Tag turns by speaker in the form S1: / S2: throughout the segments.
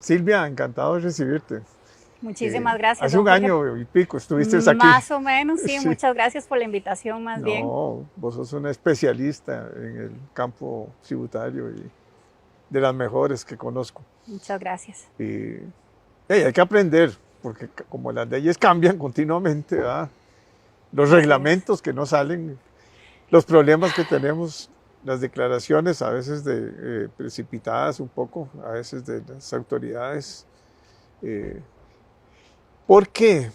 S1: Silvia, encantado de recibirte.
S2: Muchísimas gracias,
S1: Hace un
S2: don Jorge.
S1: año y pico estuviste aquí.
S2: Más o menos, sí,
S1: Sí.
S2: muchas gracias por la invitación, más bien.
S1: No, vos sos una especialista en el campo tributario y de las mejores que conozco.
S2: Muchas gracias.
S1: Y hay que aprender, porque como las leyes cambian continuamente, ¿verdad? Los
S2: Así es.
S1: reglamentos que no salen, los problemas que tenemos, las declaraciones a veces precipitadas un poco, a veces de las autoridades. eh, ¿Por qué?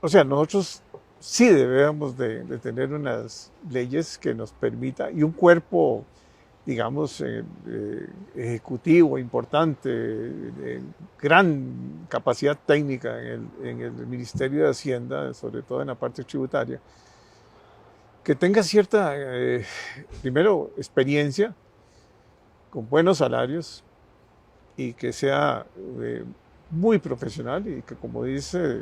S1: O sea, nosotros sí debemos de tener unas leyes que nos permita y un cuerpo, digamos, ejecutivo importante, de gran capacidad técnica en el Ministerio de Hacienda, sobre todo en la parte tributaria, que tenga cierta, primero, experiencia, con buenos salarios y que sea muy profesional y que, como dice,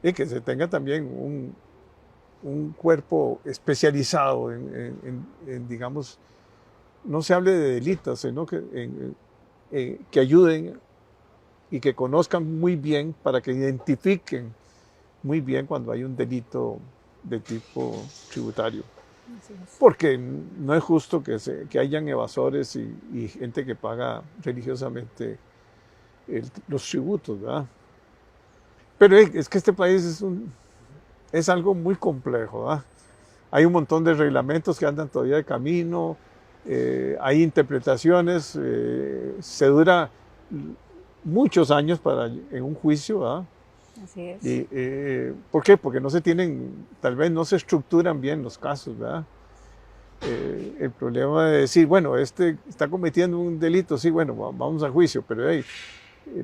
S1: y que se tenga también un cuerpo especializado digamos, no se hable de delitos, sino que ayuden y que conozcan muy bien para que identifiquen muy bien cuando hay un delito de tipo tributario.
S2: Así es.
S1: Porque no es justo que hayan evasores y gente que paga religiosamente los tributos, ¿verdad? Pero es que este país es algo muy complejo, ¿verdad? Hay un montón de reglamentos que andan todavía de camino, hay interpretaciones, se dura muchos años en un juicio, ¿verdad?
S2: Así es.
S1: ¿Por qué? Porque tal vez no se estructuran bien los casos, ¿verdad? El problema de decir, bueno, este está cometiendo un delito, sí, bueno, vamos a juicio, pero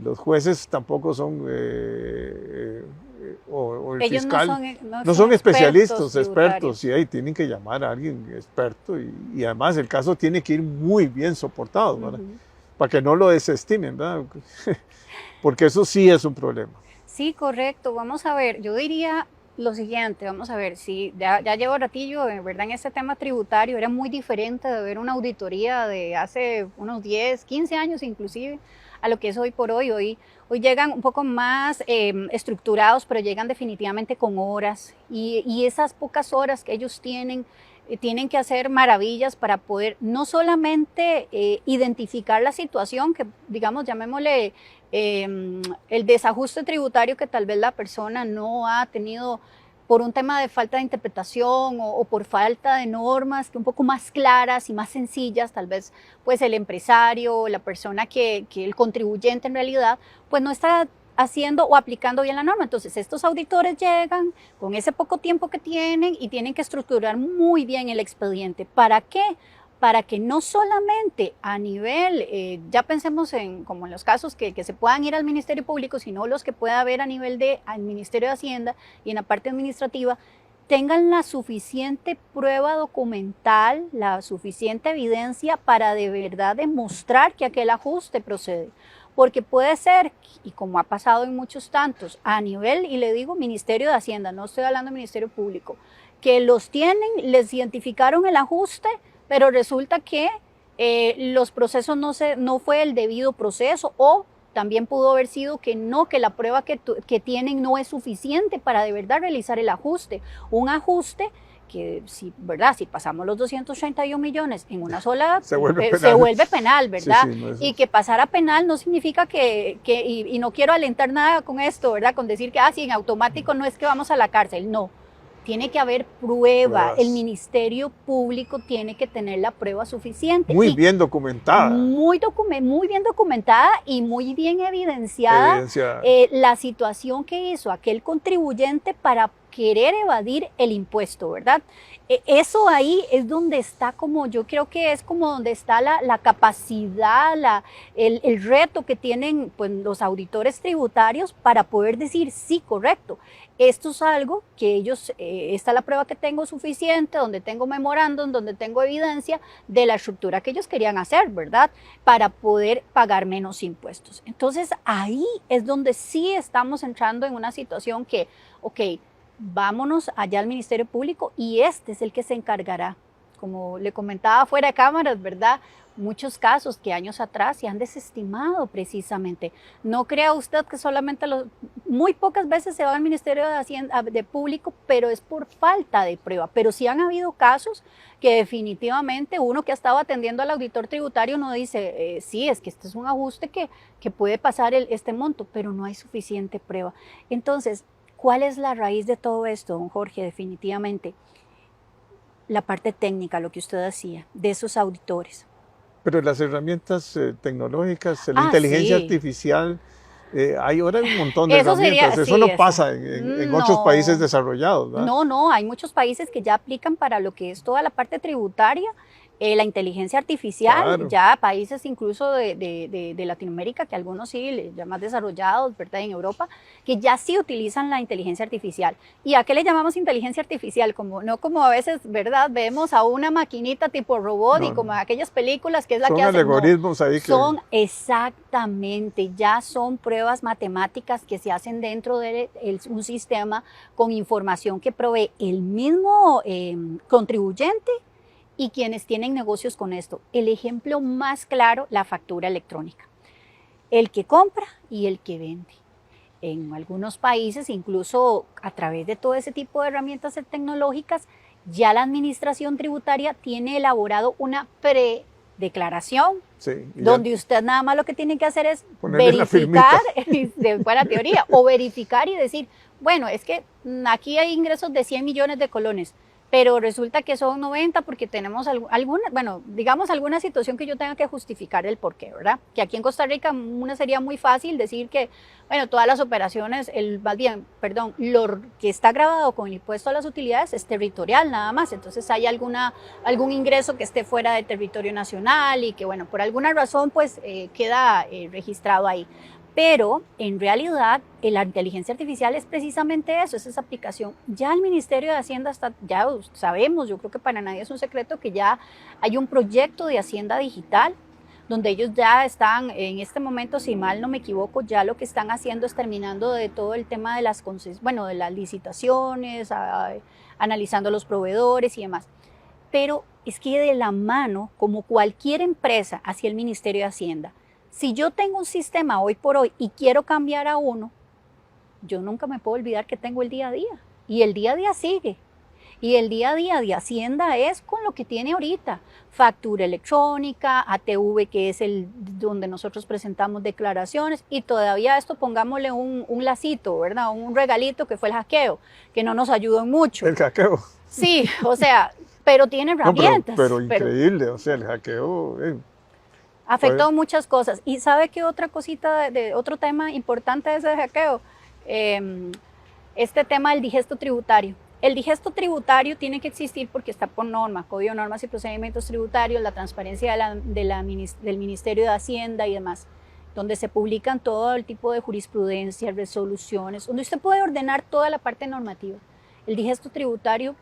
S1: los jueces tampoco son, o el
S2: Ellos no
S1: fiscal,
S2: son, no
S1: no
S2: son
S1: son
S2: expertos
S1: expertos,
S2: tributarios.
S1: y ahí tienen que llamar a alguien experto, y además el caso tiene que ir muy bien soportado, ¿verdad?
S2: Ujú.
S1: Para que no lo desestimen, ¿verdad? Porque eso sí es un problema.
S2: Sí, correcto. Vamos a ver, yo diría lo siguiente, vamos a ver, si ya llevo ratillo, ¿verdad? En este tema tributario era muy diferente de ver una auditoría de hace unos 10, 15 años inclusive, a lo que es hoy por hoy. Hoy llegan un poco más estructurados, pero llegan definitivamente con horas y esas pocas horas que ellos tienen que hacer maravillas para poder no solamente identificar la situación, que digamos, llamémosle el desajuste tributario que tal vez la persona no ha tenido por un tema de falta de interpretación o por falta de normas que un poco más claras y más sencillas, tal vez pues el empresario, la persona que el contribuyente en realidad, pues no está haciendo o aplicando bien la norma. Entonces estos auditores llegan con ese poco tiempo que tienen y tienen que estructurar muy bien el expediente. ¿Para qué? Para que no solamente a nivel, ya pensemos como en los casos que se puedan ir al Ministerio Público, sino los que pueda haber a nivel al Ministerio de Hacienda y en la parte administrativa, tengan la suficiente prueba documental, la suficiente evidencia para de verdad demostrar que aquel ajuste procede. Porque puede ser, y como ha pasado en muchos tantos, a nivel, y le digo Ministerio de Hacienda, no estoy hablando de Ministerio Público, que los tienen, les identificaron el ajuste, pero resulta que los procesos no fue el debido proceso o también pudo haber sido que no, que la prueba que tienen no es suficiente para de verdad realizar el ajuste. Un ajuste que ¿verdad? Si pasamos los 231 millones en una sola,
S1: Se vuelve
S2: se
S1: penal.
S2: vuelve penal,
S1: Sí,
S2: ¿verdad?
S1: sí, no es.
S2: Y que pasar a penal no significa y no quiero alentar nada con esto, ¿verdad? Con decir que, sí, en automático no es que vamos a la cárcel, no. Tiene que haber prueba, el
S1: Pruebas.
S2: Ministerio Público tiene que tener la prueba suficiente
S1: Muy
S2: y
S1: bien documentada.
S2: muy bien documentada y muy bien evidenciada
S1: Evidencia.
S2: la situación que hizo aquel contribuyente para querer evadir el impuesto, ¿verdad? Eso ahí es donde está como, yo creo que es como donde está la capacidad, el reto que tienen pues, los auditores tributarios para poder decir, sí, correcto, esto es algo que ellos, esta es la prueba que tengo suficiente, donde tengo memorándum, donde tengo evidencia de la estructura que ellos querían hacer, ¿verdad? Para poder pagar menos impuestos. Entonces ahí es donde sí estamos entrando en una situación que, ok, vámonos allá al Ministerio Público y este es el que se encargará, como le comentaba fuera de cámaras, ¿verdad? muchos casos que años atrás se han desestimado precisamente. No crea usted que solamente muy pocas veces se va al Ministerio de Hacienda de Público, pero es por falta de prueba. Pero sí han habido casos que definitivamente uno que ha estado atendiendo al auditor tributario no dice, sí, es que este es un ajuste que puede pasar este monto, pero no hay suficiente prueba. Entonces, ¿cuál es la raíz de todo esto, don Jorge? Definitivamente, la parte técnica, lo que usted hacía, de esos auditores.
S1: Pero las herramientas tecnológicas, la inteligencia artificial, hay ahora un montón de herramientas. Eso no pasa en otros países desarrollados, ¿verdad?
S2: No, hay muchos países que ya aplican para lo que es toda la parte tributaria, la inteligencia artificial, claro. Ya países incluso de Latinoamérica, que algunos sí, ya más desarrollados, ¿verdad? En Europa, que ya sí utilizan la inteligencia artificial. ¿Y a qué le llamamos inteligencia artificial? No como a veces, ¿verdad? Vemos a una maquinita tipo robot y como aquellas películas que es la que hacen.
S1: Son algoritmos ahí que...
S2: Son exactamente, ya son pruebas matemáticas que se hacen dentro de un sistema con información que provee el mismo contribuyente y quienes tienen negocios con esto. El ejemplo más claro, la factura electrónica. El que compra y el que vende. En algunos países, incluso a través de todo ese tipo de herramientas tecnológicas, ya la administración tributaria tiene elaborado una predeclaración, sí, donde usted nada más lo que tiene que hacer es verificar, de buena teoría, o verificar y decir, bueno, es que aquí hay ingresos de 100 millones de colones, pero resulta que son 90 porque tenemos alguna situación que yo tenga que justificar el porqué, ¿verdad? Que aquí en Costa Rica sería muy fácil decir que, bueno, todas las operaciones, lo que está grabado con el impuesto a las utilidades es territorial nada más, entonces hay algún ingreso que esté fuera del territorio nacional y que, bueno, por alguna razón pues queda registrado ahí. Pero en realidad la inteligencia artificial es precisamente eso, es esa aplicación. Ya el Ministerio de Hacienda ya sabemos, yo creo que para nadie es un secreto que ya hay un proyecto de Hacienda Digital donde ellos ya están, en este momento, si mal no me equivoco, ya lo que están haciendo es terminando de todo el tema de de las licitaciones, analizando los proveedores y demás. Pero es que de la mano, como cualquier empresa hacia el Ministerio de Hacienda, si yo tengo un sistema hoy por hoy y quiero cambiar a uno, yo nunca me puedo olvidar que tengo el día a día. Y el día a día sigue. Y el día a día de Hacienda es con lo que tiene ahorita. Factura electrónica, ATV, que es donde nosotros presentamos declaraciones. Y todavía esto pongámosle un lacito, ¿verdad? Un regalito que fue el hackeo, que no nos ayudó mucho.
S1: El hackeo.
S2: Sí, o sea, pero tiene herramientas.
S1: Pero increíble, o sea, el hackeo...
S2: Afectó muchas cosas. ¿Y sabe qué otra cosita, otro tema importante de ese hackeo? Este tema del digesto tributario. El digesto tributario tiene que existir porque está por norma, Código de Normas y Procedimientos Tributarios, la transparencia del Ministerio de Hacienda y demás, donde se publican todo el tipo de jurisprudencia, resoluciones, donde usted puede ordenar toda la parte normativa. El digesto tributario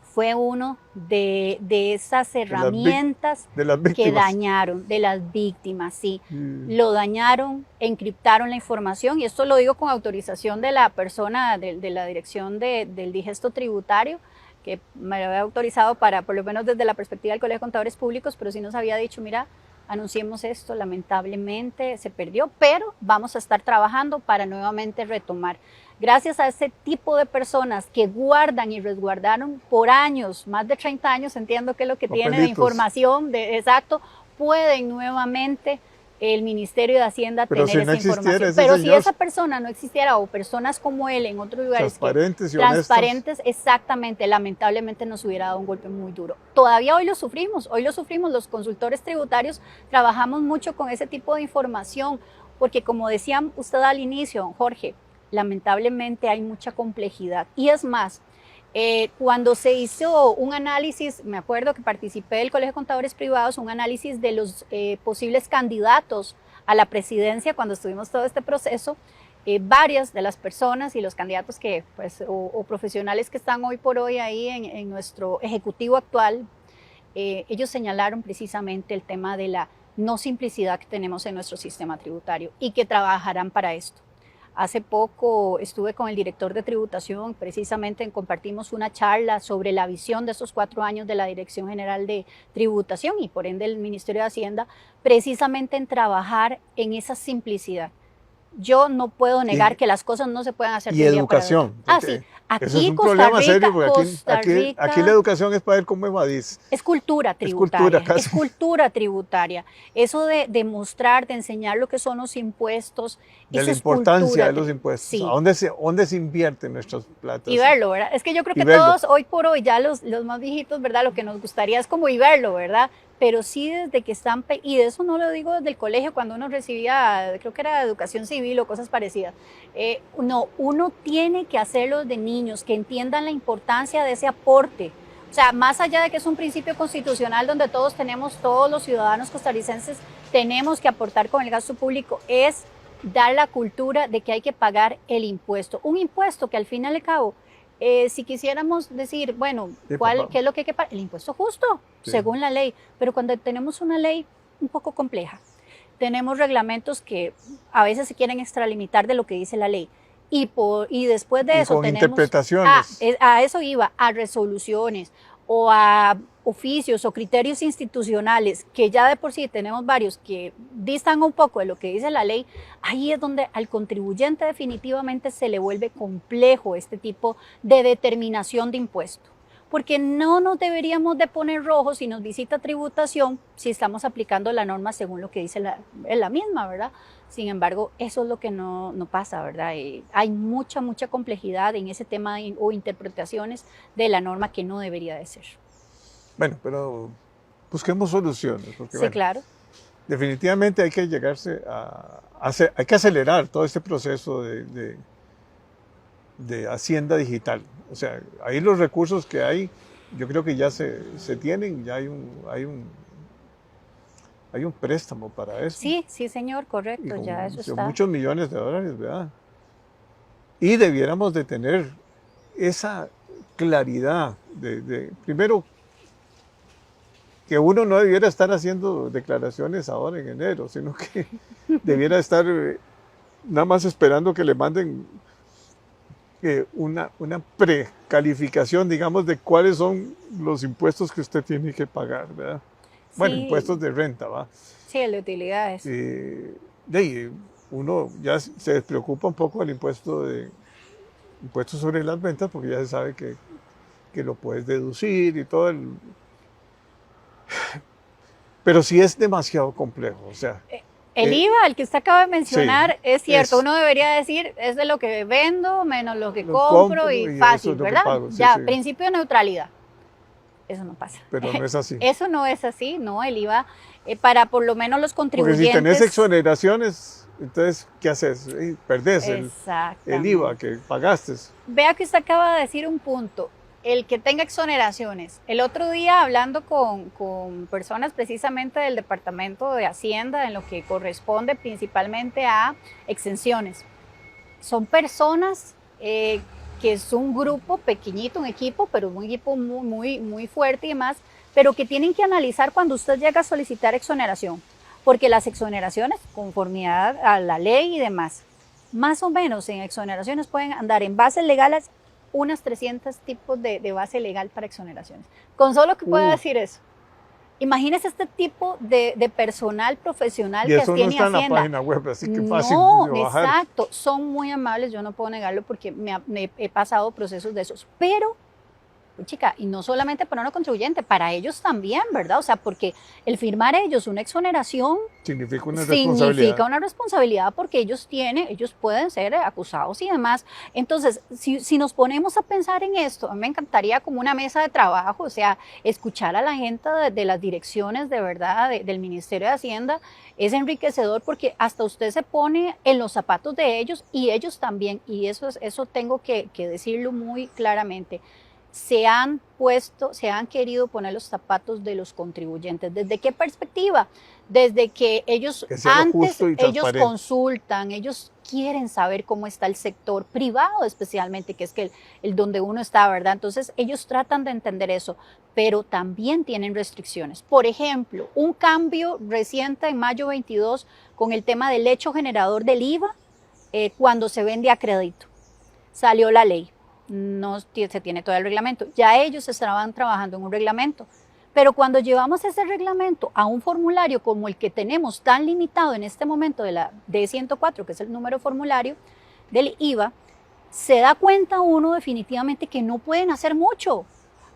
S2: fue uno de esas herramientas que dañaron, de las víctimas, sí. Lo dañaron, encriptaron la información, y esto lo digo con autorización de la persona de la dirección del digesto tributario, que me lo había autorizado para, por lo menos desde la perspectiva del Colegio de Contadores Públicos, pero sí nos había dicho, mira, anunciemos esto, lamentablemente se perdió, pero vamos a estar trabajando para nuevamente retomar. Gracias a ese tipo de personas que guardan y resguardaron por años, más de 30 años, entiendo que es lo que tiene de información, exacto, pueden nuevamente el Ministerio de Hacienda tener esa información. Pero si esa persona no existiera, o personas como él en otros lugares transparentes, exactamente, lamentablemente nos hubiera dado un golpe muy duro. Todavía hoy lo sufrimos los consultores tributarios trabajamos mucho con ese tipo de información, porque como decía usted al inicio, don Jorge, lamentablemente hay mucha complejidad. Y es más, cuando se hizo un análisis, me acuerdo que participé del Colegio de Contadores Privados, un análisis de los posibles candidatos a la presidencia, cuando estuvimos todo este proceso, varias de las personas y los candidatos que, pues, o profesionales que están hoy por hoy ahí en nuestro ejecutivo actual, ellos señalaron precisamente el tema de la no simplicidad que tenemos en nuestro sistema tributario y que trabajarán para esto. Hace poco estuve con el director de tributación, precisamente compartimos una charla sobre la visión de estos 4 años de la Dirección General de Tributación y por ende el Ministerio de Hacienda, precisamente en trabajar en esa simplicidad. Yo no puedo negar que las cosas no se pueden hacer
S1: de un día para otro.
S2: Sí.
S1: Eso es un problema serio, porque aquí la educación es para ver cómo evadís.
S2: Es cultura tributaria. Es cultura tributaria. Eso de demostrar, de enseñar lo que son los impuestos.
S1: De la importancia de los impuestos. Sí. ¿A dónde se invierten nuestros platos?
S2: Y verlo, ¿verdad? Es que yo creo que todos, hoy por hoy, ya los más viejitos, ¿verdad? Lo que nos gustaría es como y verlo, ¿verdad? Pero sí desde que están, y de eso no lo digo desde el colegio, cuando uno recibía, creo que era educación civil o cosas parecidas. No, uno tiene que hacerlo de niños, que entiendan la importancia de ese aporte. O sea, más allá de que es un principio constitucional donde todos los ciudadanos costarricenses tenemos que aportar con el gasto público, es dar la cultura de que hay que pagar el impuesto. Un impuesto que al fin y al cabo, si quisiéramos decir, bueno, ¿qué es lo que hay que pagar? El impuesto justo, según la ley. Pero cuando tenemos una ley un poco compleja, tenemos reglamentos que a veces se quieren extralimitar de lo que dice la ley. Y después de eso
S1: con tenemos interpretaciones.
S2: A eso iba, a resoluciones o a oficios o criterios institucionales, que ya de por sí tenemos varios que distan un poco de lo que dice la ley. Ahí es donde al contribuyente definitivamente se le vuelve complejo este tipo de determinación de impuesto. Porque no nos deberíamos de poner rojos si nos visita tributación si estamos aplicando la norma según lo que dice la misma, ¿verdad? Sin embargo, eso es lo que no pasa, ¿verdad? Hay mucha complejidad en ese tema o interpretaciones de la norma que no debería de ser.
S1: Bueno, pero busquemos soluciones. Porque,
S2: sí, claro.
S1: Definitivamente hay que hay que acelerar todo este proceso de Hacienda Digital. O sea, ahí los recursos que hay, yo creo que ya se tienen, ya hay un préstamo para eso.
S2: Sí, señor, correcto, ya eso está.
S1: Muchos millones de dólares, ¿verdad? Y debiéramos de tener esa claridad primero, que uno no debiera estar haciendo declaraciones ahora en enero, sino que debiera estar nada más esperando que le manden una precalificación, digamos, de cuáles son los impuestos que usted tiene que pagar, ¿verdad? Bueno, impuestos de renta, ¿va?
S2: Sí, el de utilidades.
S1: Uno ya se despreocupa un poco del impuesto sobre las ventas, porque ya se sabe que lo puedes deducir y todo pero sí es demasiado complejo, o sea.
S2: El IVA, el que usted acaba de mencionar, es cierto, uno debería decir, es de lo que vendo menos lo que compro y fácil, ¿verdad? Principio de neutralidad. Eso no pasa.
S1: Pero no es así.
S2: Eso no es así, no, el IVA, para por lo menos los contribuyentes.
S1: Porque si tenés exoneraciones, entonces, ¿qué haces? Perdés el IVA que pagaste.
S2: Vea que usted acaba de decir un punto. El que tenga exoneraciones. El otro día hablando con personas precisamente del Departamento de Hacienda en lo que corresponde principalmente a exenciones. Son personas que es un grupo pequeñito, un equipo, pero un equipo muy fuerte y demás, pero que tienen que analizar cuando usted llega a solicitar exoneración, porque las exoneraciones, conformidad a la ley y demás, más o menos en exoneraciones pueden andar en bases legales unas 300 tipos de base legal para exoneraciones. Con solo que pueda decir eso. Imagínese este tipo de personal profesional que tiene Hacienda.
S1: Y eso no está en la página web, así que fácil de bajar.
S2: Exacto. Son muy amables, yo no puedo negarlo porque me he pasado procesos de esos. Pero, chica, y no solamente para uno contribuyente, para ellos también, ¿verdad? O sea, porque el firmar ellos una exoneración
S1: significa
S2: una responsabilidad porque ellos pueden ser acusados y demás. Entonces, si nos ponemos a pensar en esto, a mí me encantaría como una mesa de trabajo, o sea, escuchar a la gente de las direcciones de verdad del Ministerio de Hacienda es enriquecedor porque hasta usted se pone en los zapatos de ellos y ellos también, y eso tengo que decirlo muy claramente. Se han querido poner los zapatos de los contribuyentes. ¿Desde qué perspectiva? Desde que ellos consultan, ellos quieren saber cómo está el sector privado especialmente, que es el donde uno está, ¿verdad? Entonces ellos tratan de entender eso, pero también tienen restricciones. Por ejemplo, un cambio reciente en mayo 22 con el tema del hecho generador del IVA, cuando se vende a crédito. Salió la ley, no se tiene todo el reglamento. Ya ellos estaban trabajando en un reglamento. Pero cuando llevamos ese reglamento a un formulario como el que tenemos tan limitado en este momento de la D104, que es el número de formulario del IVA, se da cuenta uno definitivamente que no pueden hacer mucho.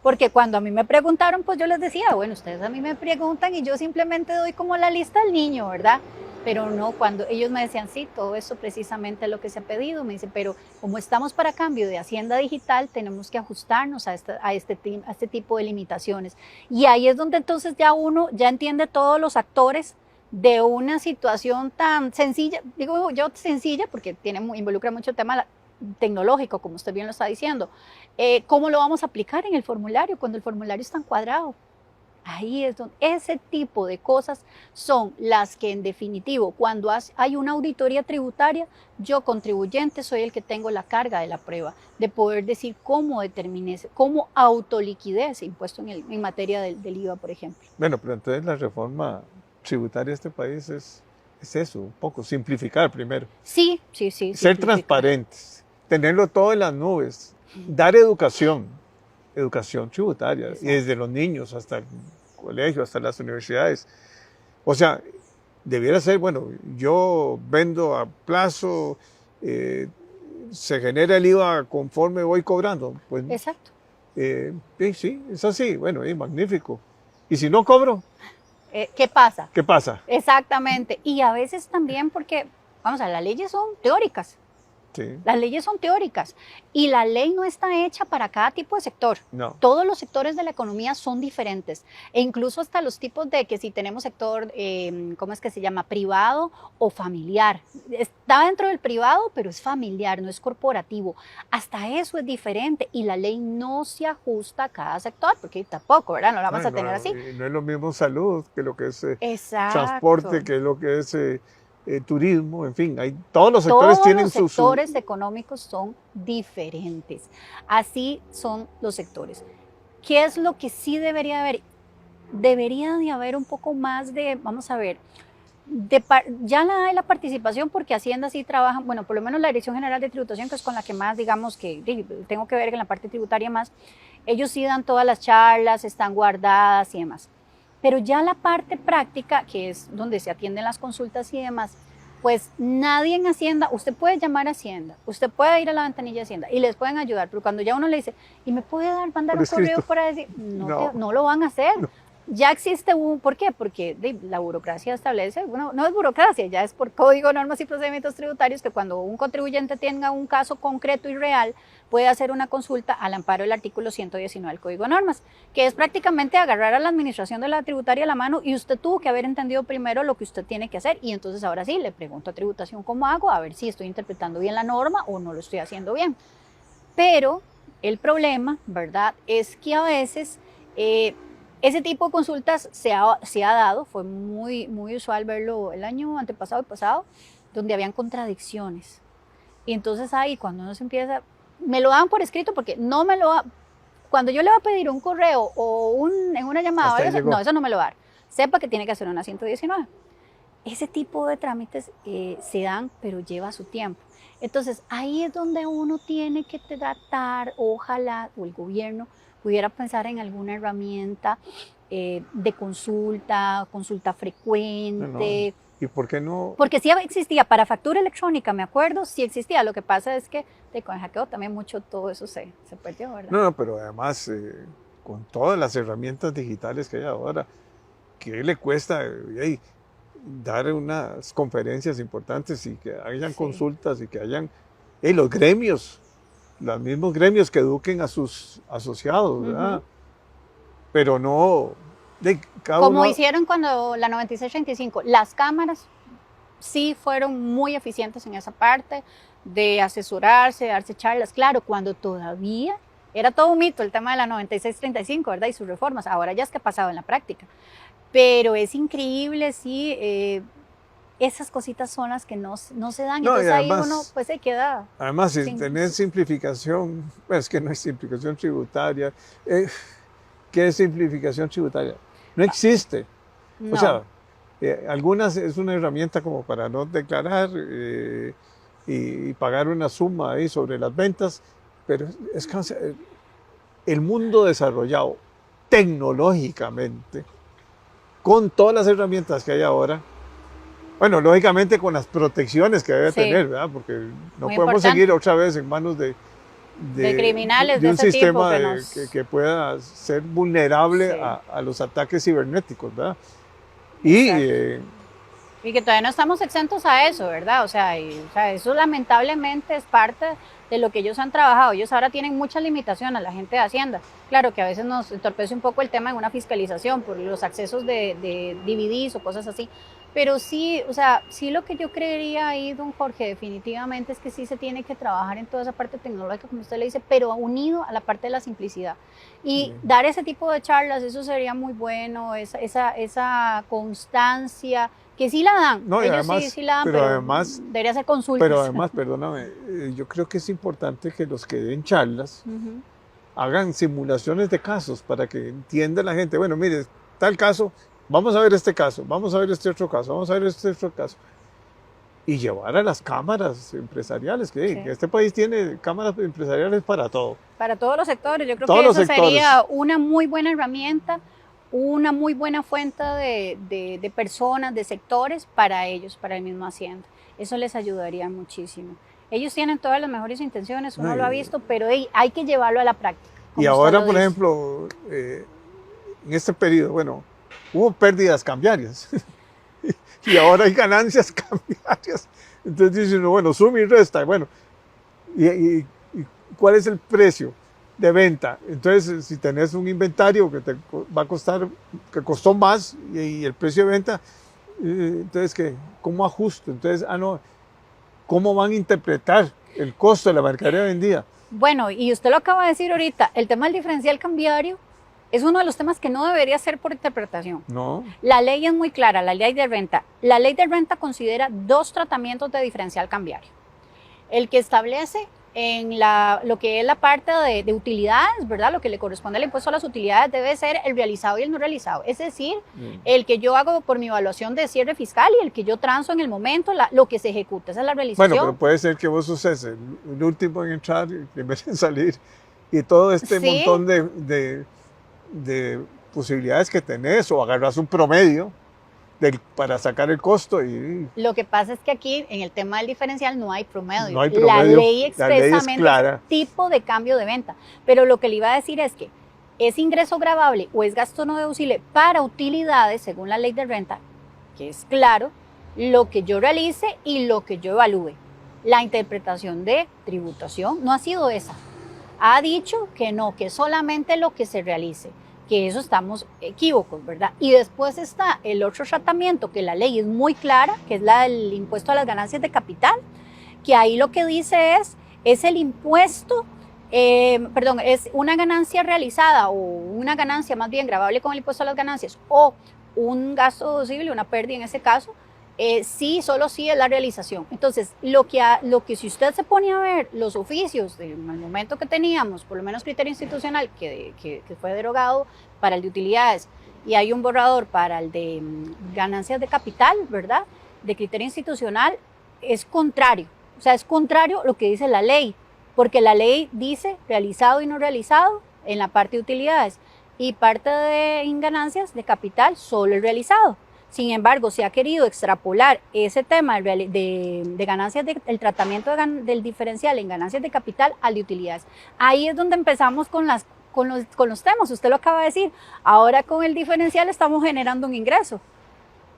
S2: Porque cuando a mí me preguntaron, pues yo les decía, bueno, ustedes a mí me preguntan y yo simplemente doy como la lista del niño, ¿verdad? Pero no, cuando ellos me decían, sí, todo eso precisamente es lo que se ha pedido, me dice, pero como estamos para cambio de Hacienda Digital, tenemos que ajustarnos a este tipo de limitaciones. Y ahí es donde entonces ya uno ya entiende todos los actores de una situación tan sencilla, digo yo sencilla, porque involucra mucho tema tecnológico, como usted bien lo está diciendo. ¿Cómo lo vamos a aplicar en el formulario cuando el formulario es tan cuadrado? Ahí es donde ese tipo de cosas son las que en definitivo, cuando hay una auditoría tributaria, yo contribuyente soy el que tengo la carga de la prueba, de poder decir cómo determiné, cómo autoliquidé ese impuesto en materia del IVA, por ejemplo.
S1: Bueno, pero entonces la reforma tributaria de este país es eso, un poco, simplificar primero.
S2: Sí.
S1: Ser transparentes, tenerlo todo en las nubes, dar educación tributaria, exacto, y desde los niños hasta el colegio, hasta las universidades. O sea, debiera ser, bueno, yo vendo a plazo, se genera el IVA conforme voy cobrando. Pues,
S2: exacto.
S1: Sí, es así, bueno, magnífico. ¿Y si no cobro?
S2: ¿Qué pasa?
S1: ¿Qué pasa?
S2: Exactamente. Y a veces también porque, vamos a ver, las leyes son teóricas.
S1: Sí.
S2: Las leyes son teóricas y la ley no está hecha para cada tipo de sector.
S1: No.
S2: Todos los sectores de la economía son diferentes e incluso hasta los tipos de que si tenemos sector, ¿cómo es que se llama? Privado o familiar. Está dentro del privado, pero es familiar, no es corporativo. Hasta eso es diferente y la ley no se ajusta a cada sector, porque tampoco, ¿verdad? No la vamos a tener así.
S1: No es lo mismo salud que lo que es
S2: exacto,
S1: transporte, que es lo que es turismo, en fin, todos los sectores tienen sus...
S2: Todos los sectores económicos son diferentes. Así son los sectores. ¿Qué es lo que sí debería haber? Debería de haber un poco más de, vamos a ver, ya hay la participación porque Hacienda sí trabaja, bueno, por lo menos la Dirección General de Tributación, que es con la que más, digamos, que tengo que ver en la parte tributaria más, ellos sí dan todas las charlas, están guardadas y demás. Pero ya la parte práctica, que es donde se atienden las consultas y demás, pues nadie en Hacienda, usted puede llamar a Hacienda, usted puede ir a la ventanilla de Hacienda y les pueden ayudar, pero cuando ya uno le dice, ¿y me puede mandar un correo para decir? No lo van a hacer. No. Ya existe ¿por qué? Porque la burocracia establece, bueno, no es burocracia, ya es por código, normas y procedimientos tributarios que cuando un contribuyente tenga un caso concreto y real, puede hacer una consulta al amparo del artículo 119 del Código de Normas, que es prácticamente agarrar a la administración de la tributaria a la mano y usted tuvo que haber entendido primero lo que usted tiene que hacer y entonces ahora sí, le pregunto a tributación cómo hago, a ver si estoy interpretando bien la norma o no lo estoy haciendo bien. Pero el problema, ¿verdad?, es que a veces... ese tipo de consultas se ha dado, fue muy usual verlo el año antepasado y pasado, donde habían contradicciones. Y entonces ahí cuando uno se empieza, me lo dan por escrito porque no me lo da, cuando yo le voy a pedir un correo o en una llamada, no, eso no me lo va a dar. Sepa que tiene que hacer una 119. Ese tipo de trámites se dan, pero lleva su tiempo. Entonces ahí es donde uno tiene que tratar, ojalá, o el gobierno, pudiera pensar en alguna herramienta de consulta frecuente.
S1: ¿Y por qué no?
S2: Porque sí existía para factura electrónica, me acuerdo, sí existía. Lo que pasa es que con el hackeo también mucho todo eso se perdió, ¿verdad?
S1: No, pero además con todas las herramientas digitales que hay ahora, ¿qué le cuesta dar unas conferencias importantes y que hayan consultas y que hayan los gremios? Los mismos gremios que eduquen a sus asociados, ¿verdad? Pero no...
S2: Como hicieron cuando la 9635, las cámaras sí fueron muy eficientes en esa parte de asesorarse, de darse charlas. Claro, cuando todavía era todo un mito el tema de la 9635, ¿verdad? Y sus reformas. Ahora ya es que ha pasado en la práctica. Pero es increíble, sí... esas cositas son las que no se dan, entonces además, ahí uno pues se queda...
S1: Además, si tenés simplificación, pues que no hay simplificación tributaria. ¿Qué es simplificación tributaria? No existe. No. O sea, algunas es una herramienta como para no declarar, y pagar una suma ahí sobre las ventas, pero el mundo desarrollado tecnológicamente, con todas las herramientas que hay ahora, bueno, lógicamente con las protecciones que debe
S2: Sí.
S1: tener, ¿verdad? Porque no
S2: Muy
S1: podemos
S2: importante.
S1: seguir otra vez en manos de
S2: criminales
S1: de
S2: de
S1: un
S2: ese tipo
S1: sistema
S2: que nos...
S1: que pueda ser vulnerable
S2: Sí.
S1: a los ataques cibernéticos, ¿verdad? Y
S2: Y que todavía no estamos exentos a eso, ¿verdad? O sea, eso lamentablemente es parte de lo que ellos han trabajado. Ellos ahora tienen muchas limitaciones, la gente de Hacienda. Claro que a veces nos entorpece un poco el tema de una fiscalización por los accesos de DVDs o cosas así. Pero sí, o sea, sí lo que yo creería ahí, don Jorge, definitivamente es que sí se tiene que trabajar en toda esa parte tecnológica, como usted le dice, pero unido a la parte de la simplicidad. Y dar ese tipo de charlas, eso sería muy bueno, esa constancia, que sí la dan,
S1: no, y
S2: ellos
S1: además,
S2: sí la dan,
S1: pero además,
S2: debería ser consultas.
S1: pero además, perdóname, yo creo que es importante que los que den charlas hagan simulaciones de casos para que entienda la gente, bueno, mire, tal caso, vamos a ver este caso, vamos a ver este otro caso, vamos a ver este otro caso. Y llevar a las cámaras empresariales, que este país tiene cámaras empresariales para todo.
S2: Para todos los sectores, yo creo
S1: todos
S2: que
S1: los
S2: eso
S1: sectores.
S2: Sería una muy buena herramienta, una muy buena fuente de personas, de sectores para ellos, para el mismo Hacienda. Eso les ayudaría muchísimo. Ellos tienen todas las mejores intenciones, uno lo ha visto, pero hay que llevarlo a la práctica.
S1: Y ahora, por ejemplo, en este periodo, bueno, hubo pérdidas cambiarias y ahora hay ganancias cambiarias. Entonces dice uno, bueno, suma y resta. Bueno, ¿y cuál es el precio de venta? Entonces, si tenés un inventario que te va a costar, que costó más y el precio de venta, entonces, ¿cómo ajusto? Entonces, no, ¿cómo van a interpretar el costo de la mercadería vendida?
S2: Bueno, y usted lo acaba de decir ahorita, el tema del diferencial cambiario es uno de los temas que no debería ser por interpretación.
S1: No.
S2: La ley es muy clara, la ley de renta. La ley de renta considera 2 tratamientos de diferencial cambiario. El que establece en lo que es la parte de utilidades, ¿verdad? Lo que le corresponde al impuesto a las utilidades debe ser el realizado y el no realizado. Es decir, el que yo hago por mi evaluación de cierre fiscal y el que yo transo en el momento, lo que se ejecuta. Esa es la realización.
S1: Bueno, pero puede ser que vos uses el último en entrar y el primero en salir. Y todo este montón de posibilidades que tenés, o agarras un promedio para sacar el costo.
S2: Lo que pasa es que aquí en el tema del diferencial no hay promedio.
S1: No hay promedio.
S2: La ley expresamente
S1: es clara.
S2: Tipo de cambio de venta. Pero lo que le iba a decir es que es ingreso gravable o es gasto no deducible para utilidades, según la ley de renta, que es claro, lo que yo realice y lo que yo evalúe. La interpretación de tributación no ha sido esa. Ha dicho que no, que solamente lo que se realice. Que eso estamos equívocos, ¿verdad? Y después está el otro tratamiento, que la ley es muy clara, que es la del impuesto a las ganancias de capital, que ahí lo que dice es el impuesto, es una ganancia realizada o una ganancia más bien gravable con el impuesto a las ganancias o un gasto deducible, una pérdida en ese caso, solo sí es la realización. Entonces, lo que si usted se pone a ver los oficios del momento que teníamos, por lo menos criterio institucional, que fue derogado para el de utilidades, y hay un borrador para el de ganancias de capital, ¿verdad? De criterio institucional, es contrario. O sea, es contrario lo que dice la ley, porque la ley dice realizado y no realizado en la parte de utilidades, y parte de ganancias de capital solo el realizado. Sin embargo, se ha querido extrapolar ese tema de ganancias, el tratamiento del diferencial en ganancias de capital al de utilidades. Ahí es donde empezamos con los temas, usted lo acaba de decir. Ahora con el diferencial estamos generando un ingreso.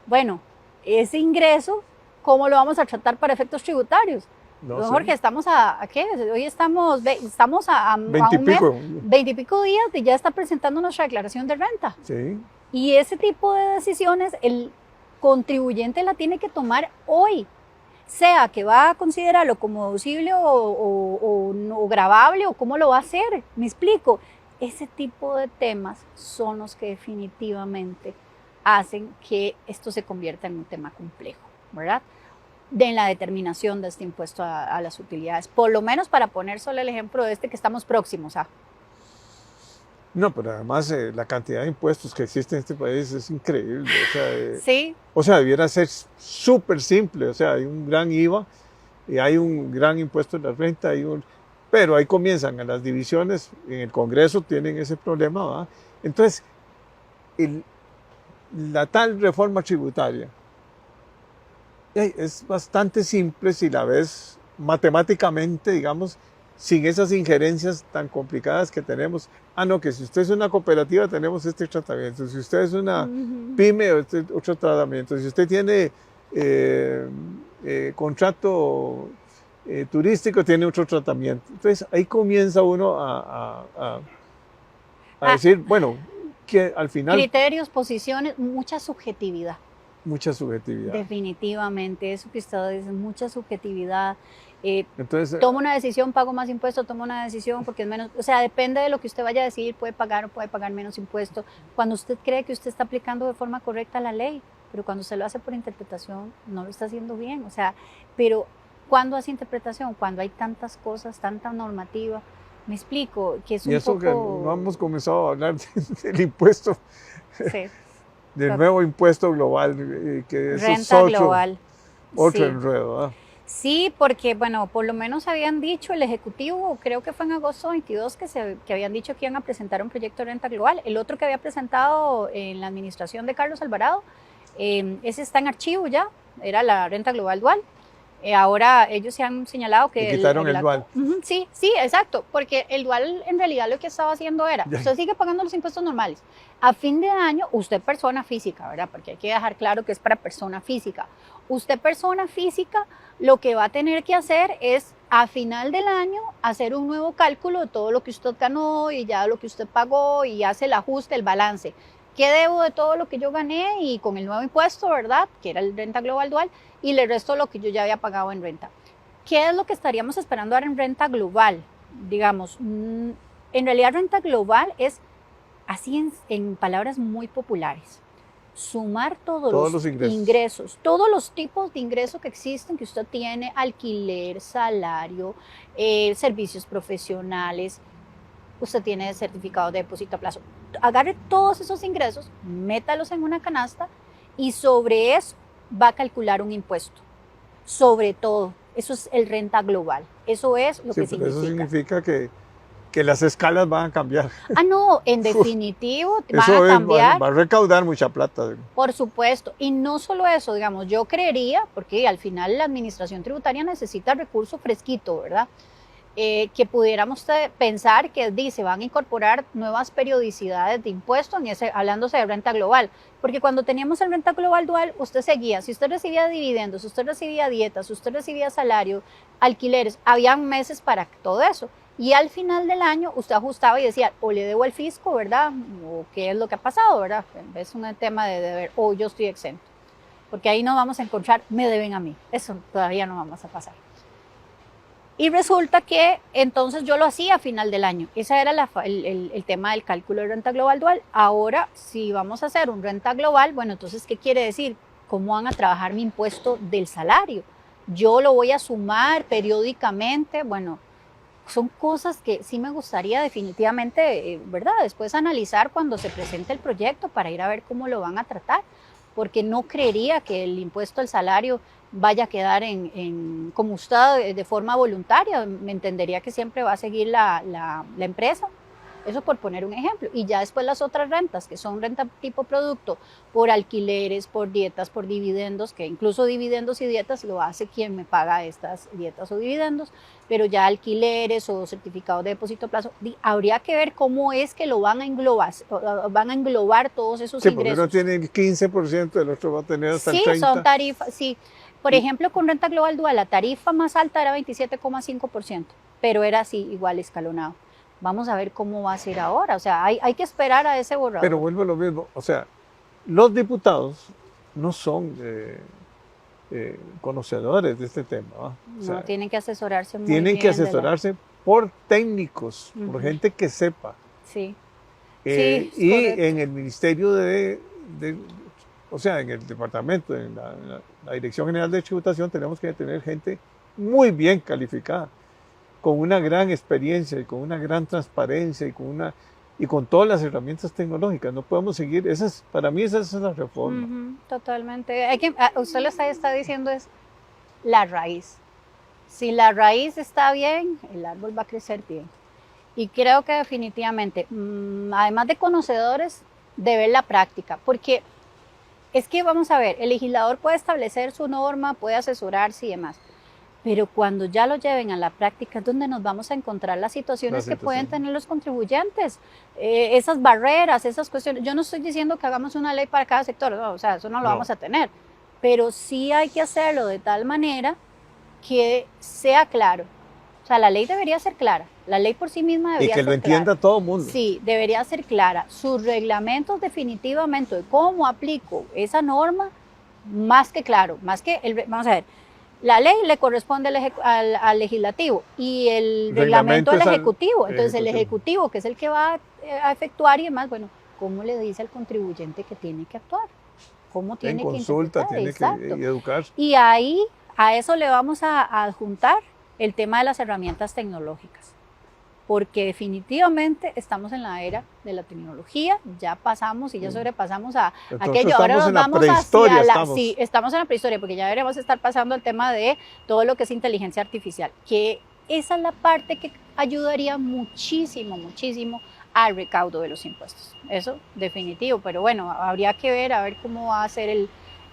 S2: Bueno, ese ingreso, ¿cómo lo vamos a tratar para efectos tributarios? No, Jorge, estamos ¿a qué? Hoy estamos a 20 y pico días de ya estar presentando nuestra declaración de renta.
S1: Sí.
S2: Y ese tipo de decisiones el contribuyente la tiene que tomar hoy, sea que va a considerarlo como deducible o gravable o cómo lo va a hacer. Me explico. Ese tipo de temas son los que definitivamente hacen que esto se convierta en un tema complejo, ¿verdad? En la determinación de este impuesto a las utilidades, por lo menos para poner solo el ejemplo de que estamos próximos a.
S1: No, pero además la cantidad de impuestos que existe en este país es increíble. O sea,
S2: sí.
S1: O sea, debiera ser súper simple. O sea, hay un gran IVA y hay un gran impuesto en la renta, pero ahí comienzan a las divisiones, en el Congreso tienen ese problema, ¿va? Entonces, la tal reforma tributaria es bastante simple si la ves matemáticamente, digamos, sin esas injerencias tan complicadas que tenemos. Ah, no, que si usted es una cooperativa tenemos este tratamiento, si usted es una pyme, otro tratamiento, si usted tiene contrato turístico, tiene otro tratamiento. Entonces ahí comienza uno a decir, bueno, que al final...
S2: Criterios, posiciones, mucha subjetividad.
S1: Mucha subjetividad.
S2: Definitivamente, eso que usted dice, mucha subjetividad.
S1: Entonces,
S2: tomo una decisión, pago más impuestos, tomo una decisión porque es menos, o sea, depende de lo que usted vaya a decidir, puede pagar o puede pagar menos impuestos. Cuando usted cree que usted está aplicando de forma correcta la ley, pero cuando usted lo hace por interpretación, no lo está haciendo bien. O sea, pero ¿cuándo hace interpretación? Cuando hay tantas cosas, tanta normativa. Me explico, que es un
S1: y eso
S2: poco...
S1: que no hemos comenzado a hablar del impuesto.
S2: Sí.
S1: Del nuevo impuesto global, que eso
S2: Renta
S1: es
S2: global.
S1: otro
S2: Sí.
S1: enredo. ¿eh?
S2: Sí, porque, bueno, por lo menos habían dicho el Ejecutivo, creo que fue en agosto 22, que habían dicho que iban a presentar un proyecto de renta global. El otro que había presentado en la administración de Carlos Alvarado, ese está en archivo ya, era la renta global dual. Ahora ellos se han señalado que...
S1: Y quitaron el dual.
S2: Sí, sí, exacto, porque el dual en realidad lo que estaba haciendo era, usted sigue pagando los impuestos normales. A fin de año, usted persona física, ¿verdad? Porque hay que dejar claro que es para persona física. Usted persona física, lo que va a tener que hacer es a final del año hacer un nuevo cálculo de todo lo que usted ganó y ya lo que usted pagó y hace el ajuste, el balance. ¿Qué debo de todo lo que yo gané y con el nuevo impuesto, verdad? Que era el renta global dual, y le resto lo que yo ya había pagado en renta. ¿Qué es lo que estaríamos esperando ahora en renta global? Digamos, en realidad renta global es, así en palabras muy populares, sumar todos los ingresos, todos los tipos de ingresos que existen, que usted tiene, alquiler, salario, servicios profesionales, usted tiene certificado de depósito a plazo. Agarre todos esos ingresos, métalos en una canasta y sobre eso va a calcular un impuesto. Sobre todo, eso es el renta global. Eso es lo que significa.
S1: Eso significa que las escalas van a cambiar.
S2: Ah, no, en definitivo van a cambiar.
S1: Va a recaudar mucha plata.
S2: Por supuesto. Y no solo eso, digamos, yo creería, porque al final la administración tributaria necesita recurso fresquito, ¿verdad? Que pudiéramos pensar que se van a incorporar nuevas periodicidades de impuestos, hablándose de renta global, porque cuando teníamos el renta global dual, usted seguía, si usted recibía dividendos, si usted recibía dietas, si usted recibía salario, alquileres, habían meses para todo eso, y al final del año usted ajustaba y decía, o le debo al fisco, ¿verdad? O qué es lo que ha pasado, ¿verdad? Es un tema de deber, o yo estoy exento, porque ahí no vamos a encontrar, me deben a mí, eso todavía no vamos a pasar. Y resulta que entonces yo lo hacía a final del año. Ese era el tema del cálculo de renta global dual. Ahora, si vamos a hacer un renta global, bueno, entonces, ¿qué quiere decir? ¿Cómo van a trabajar mi impuesto del salario? Yo lo voy a sumar periódicamente. Bueno, son cosas que sí me gustaría definitivamente, ¿verdad? Después analizar cuando se presente el proyecto para ir a ver cómo lo van a tratar. Porque no creería que el impuesto al salario vaya a quedar como usted de forma voluntaria. Me entendería que siempre va a seguir la empresa. Eso por poner un ejemplo. Y ya después las otras rentas, que son renta tipo producto, por alquileres, por dietas, por dividendos, que incluso dividendos y dietas lo hace quien me paga estas dietas o dividendos, pero ya alquileres o certificados de depósito a plazo, habría que ver cómo es que lo van a englobar todos esos ingresos.
S1: Porque uno tiene el 15%, el otro va a tener hasta el 30%.
S2: Sí, son tarifas, sí. Por ejemplo, con renta global dual, la tarifa más alta era 27,5%, pero era así, igual escalonado. Vamos a ver cómo va a ser ahora. O sea, hay que esperar a ese borrador.
S1: Pero vuelvo a lo mismo. O sea, los diputados no son conocedores de este tema. O sea,
S2: no, tienen que asesorarse muy bien.
S1: Tienen que asesorarse por técnicos, por gente que sepa.
S2: Sí.
S1: Sí, y correcto. En el Ministerio o sea, en el departamento, en la Dirección General de Tributación, tenemos que tener gente muy bien calificada, con una gran experiencia y con una gran transparencia y con todas las herramientas tecnológicas. No podemos seguir, para mí esa es la reforma.
S2: Totalmente. Usted lo está diciendo es la raíz. Si la raíz está bien, el árbol va a crecer bien. Y creo que definitivamente, además de conocedores, de ver la práctica, porque es que vamos a ver, el legislador puede establecer su norma, puede asesorarse y demás, pero cuando ya lo lleven a la práctica es donde nos vamos a encontrar las situaciones que pueden tener los contribuyentes, esas barreras, esas cuestiones. Yo no estoy diciendo que hagamos una ley para cada sector, no, o sea, eso no lo vamos a tener, pero sí hay que hacerlo de tal manera que sea claro. O sea, la ley debería ser clara. La ley por sí misma debería ser clara.
S1: Y que lo entienda todo el mundo.
S2: Sí, debería ser clara. Sus reglamentos definitivamente de cómo aplico esa norma, más que claro. Más que, vamos a ver, la ley le corresponde al legislativo y el reglamento al ejecutivo. Entonces el ejecutivo, que es el que va a efectuar y demás, bueno, ¿cómo le dice al contribuyente que tiene que actuar? ¿Cómo tiene que
S1: consulta, tiene que educar.
S2: Y ahí a eso le vamos a adjuntar el tema de las herramientas tecnológicas, porque definitivamente estamos en la era de la tecnología, ya pasamos y ya sobrepasamos a aquello, ahora nos vamos hacia la, sí, estamos en la prehistoria, porque ya deberíamos estar pasando al tema de todo lo que es inteligencia artificial, que esa es la parte que ayudaría muchísimo, muchísimo al recaudo de los impuestos, eso definitivo, pero bueno, habría que ver, a ver cómo va a ser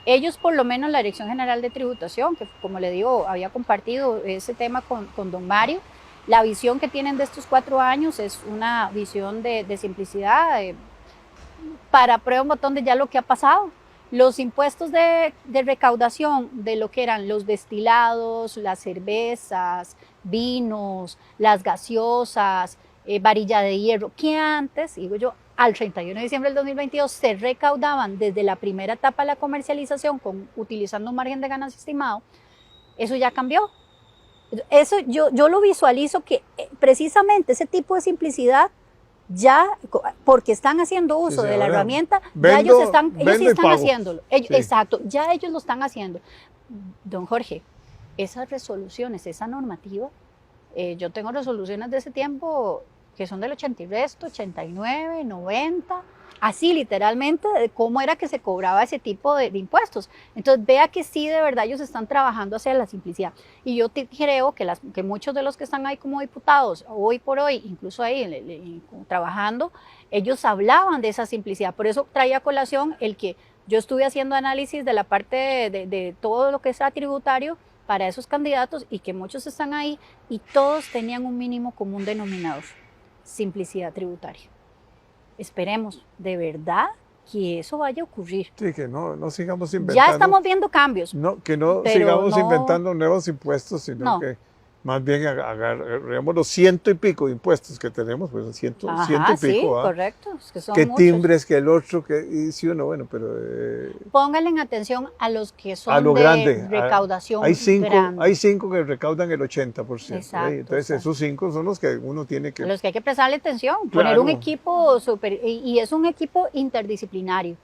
S2: ellos, por lo menos la Dirección General de Tributación, que como le digo, había compartido ese tema con don Mario, la visión que tienen de estos 4 años es una visión de simplicidad, para prueba un botón de ya lo que ha pasado. Los impuestos de recaudación de lo que eran los destilados, las cervezas, vinos, las gaseosas, varilla de hierro, que antes, digo yo, al 31 de diciembre del 2022 se recaudaban desde la primera etapa de la comercialización utilizando un margen de ganancia estimado, eso ya cambió. Eso yo lo visualizo que precisamente ese tipo de simplicidad ya, porque están haciendo uso de la herramienta, ya ellos sí están haciéndolo. Sí. Exacto, ya ellos lo están haciendo. Don Jorge, esas resoluciones, esa normativa, yo tengo resoluciones de ese tiempo que son del 80 y resto, 89, 90, así literalmente de cómo era que se cobraba ese tipo de impuestos. Entonces vea que sí, de verdad ellos están trabajando hacia la simplicidad. Y yo creo que muchos de los que están ahí como diputados, hoy por hoy, incluso ahí trabajando, ellos hablaban de esa simplicidad. Por eso traía a colación el que yo estuve haciendo análisis de la parte de todo lo que es tributario para esos candidatos y que muchos están ahí y todos tenían un mínimo común denominador: simplicidad tributaria. Esperemos de verdad que eso vaya a ocurrir.
S1: Sí, que no sigamos inventando.
S2: Ya estamos viendo cambios.
S1: Que no sigamos inventando nuevos impuestos, sino que más bien agarremos los 100 y pico de impuestos que tenemos, pues 100 y pico.
S2: Sí, correcto. Es que son
S1: que
S2: muchos.
S1: Timbres, que el otro, y sí o no, bueno, pero...
S2: pónganle en atención a los que son
S1: a lo grande,
S2: recaudación
S1: hay 5
S2: grande.
S1: Que recaudan el 80%.
S2: Exacto,
S1: entonces esos 5 son los que uno tiene que...
S2: los que hay que prestarle atención,
S1: claro.
S2: Poner un equipo y es un equipo interdisciplinario.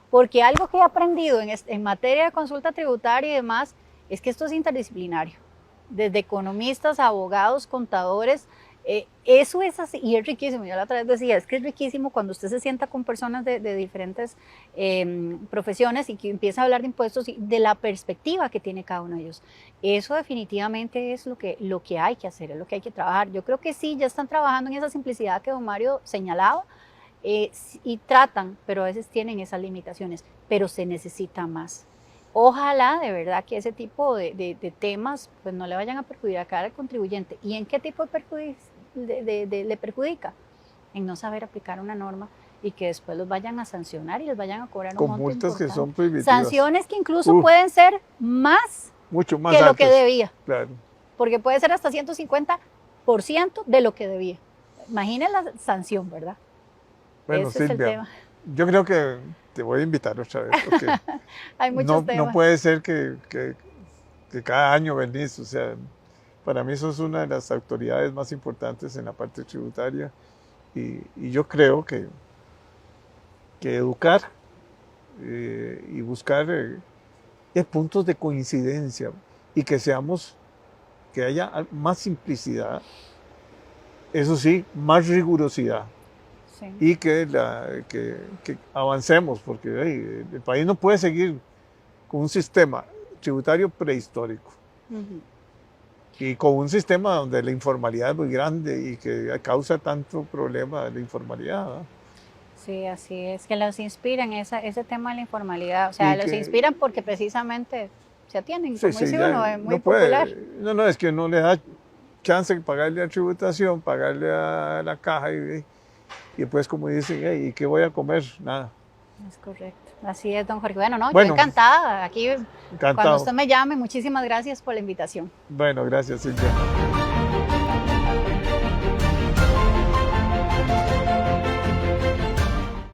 S2: Porque algo que he aprendido en materia de consulta tributaria y demás, es que esto es interdisciplinario. Desde economistas, abogados, contadores, eso es así y es riquísimo. Yo la otra vez decía, es que es riquísimo cuando usted se sienta con personas de diferentes profesiones y que empieza a hablar de impuestos y de la perspectiva que tiene cada uno de ellos. Eso definitivamente es lo que hay que hacer, es lo que hay que trabajar. Yo creo que sí, ya están trabajando en esa simplicidad que don Mario señalaba y tratan, pero a veces tienen esas limitaciones, pero se necesita más. Ojalá de verdad que ese tipo de temas pues no le vayan a perjudicar al contribuyente. ¿Y en qué tipo le perjudica? En no saber aplicar una norma y que después los vayan a sancionar y les vayan a cobrar un monto
S1: multas
S2: importante.
S1: Que son prohibitivas.
S2: Sanciones que incluso pueden ser mucho más que altas, lo que debía.
S1: Claro.
S2: Porque puede ser hasta 150% de lo que debía. Imaginen la sanción, ¿verdad?
S1: Bueno,
S2: ese
S1: Silvia,
S2: es el tema.
S1: Yo creo que te voy a invitar otra vez, porque
S2: hay muchos temas.
S1: No puede ser que cada año venís, o sea, para mí sos una de las autoridades más importantes en la parte tributaria y yo creo que educar y buscar puntos de coincidencia y que haya más simplicidad, eso sí, más rigurosidad. Sí. Y que avancemos, porque el país no puede seguir con un sistema tributario prehistórico. Y con un sistema donde la informalidad es muy grande y que causa tanto problema la informalidad, ¿verdad?
S2: Sí, así es, que los inspiran ese tema de la informalidad, o sea,
S1: Y
S2: los
S1: que,
S2: inspiran porque precisamente se atienden,
S1: sí,
S2: como
S1: sí,
S2: dice
S1: ya
S2: uno, es muy
S1: no
S2: popular.
S1: puede, no, es que uno le da chance de pagarle a tributación, pagarle a la caja y después como dicen, hey, ¿y qué voy a comer? Nada.
S2: Es correcto, así es, don Jorge. Bueno, no, yo
S1: Bueno,
S2: encantada, aquí cuando
S1: encantado.
S2: usted me llame, muchísimas gracias por la invitación.
S1: Bueno, gracias, Silvia.